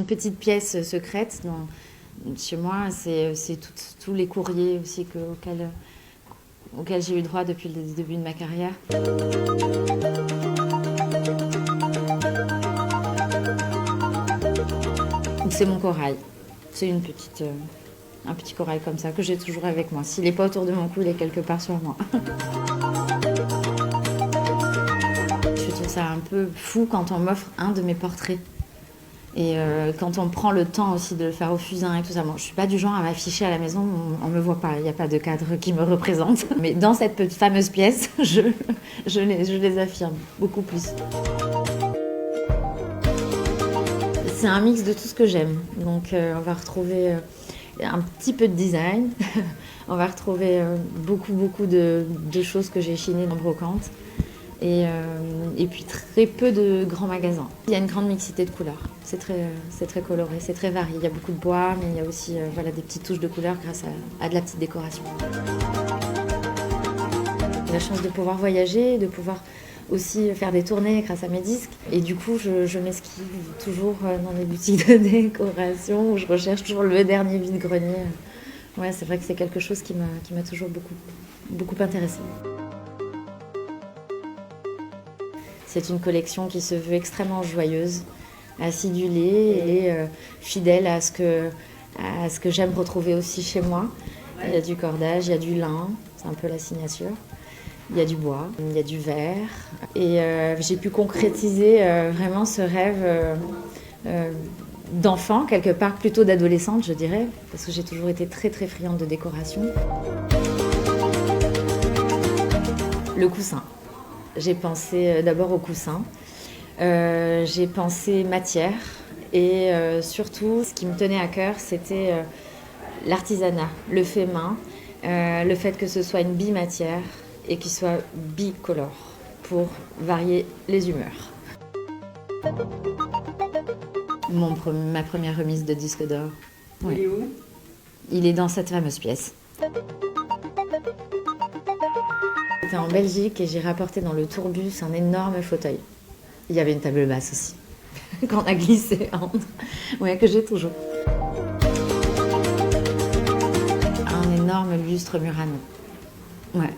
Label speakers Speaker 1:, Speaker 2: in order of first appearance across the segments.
Speaker 1: Une petite pièce secrète chez moi, c'est tous les courriers aussi auxquels j'ai eu droit depuis le début de ma carrière. C'est mon corail. C'est un petit corail comme ça que j'ai toujours avec moi. S'il n'est pas autour de mon cou, il est quelque part sur moi. Je trouve ça un peu fou quand on m'offre un de mes portraits. Et quand on prend le temps aussi de le faire au fusain et tout ça. Bon, je ne suis pas du genre à m'afficher à la maison, on ne me voit pas, il n'y a pas de cadre qui me représente. Mais dans cette fameuse pièce, je les affirme beaucoup plus. C'est un mix de tout ce que j'aime. Donc on va retrouver un petit peu de design, on va retrouver beaucoup de choses que j'ai chinées dans brocante. Et puis très peu de grands magasins. Il y a une grande mixité de couleurs. C'est très coloré, c'est très varié. Il y a beaucoup de bois, mais il y a aussi des petites touches de couleurs grâce à de la petite décoration. J'ai la chance de pouvoir voyager, de pouvoir aussi faire des tournées grâce à mes disques. Et du coup, je m'esquive toujours dans des boutiques de décoration où je recherche toujours le dernier vide-grenier. Ouais, c'est vrai que c'est quelque chose qui m'a toujours beaucoup intéressée. C'est une collection qui se veut extrêmement joyeuse, acidulée et fidèle à ce que j'aime retrouver aussi chez moi. Il y a du cordage, il y a du lin, c'est un peu la signature. Il y a du bois, il y a du verre. Et j'ai pu concrétiser vraiment ce rêve d'enfant, quelque part plutôt d'adolescente, je dirais, parce que j'ai toujours été très friande de décoration. Le coussin. J'ai pensé d'abord au coussin, j'ai pensé matière et surtout ce qui me tenait à cœur c'était l'artisanat, le fait main, le fait que ce soit une bimatière et qu'il soit bicolore pour varier les humeurs. Ma première remise de disque d'or.
Speaker 2: Oui. Il est où?
Speaker 1: Il est dans cette fameuse pièce. J'étais en Belgique et j'ai rapporté dans le tourbus un énorme fauteuil. Il y avait une table basse aussi, qu'on a glissé entre. Ouais, que j'ai toujours. Un énorme lustre Murano. Ouais.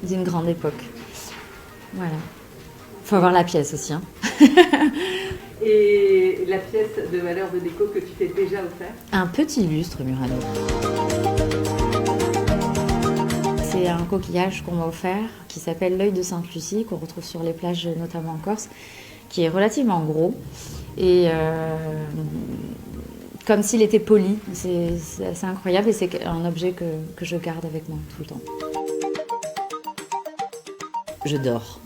Speaker 1: D'une grande époque. Voilà. Faut avoir la pièce aussi. Hein.
Speaker 2: Et la pièce de valeur de déco que tu t'es déjà offert?
Speaker 1: Un petit lustre Murano. C'est un coquillage qu'on m'a offert qui s'appelle l'œil de Sainte-Lucie, qu'on retrouve sur les plages, notamment en Corse, qui est relativement gros et comme s'il était poli. C'est assez incroyable et c'est un objet que je garde avec moi tout le temps. Je dors.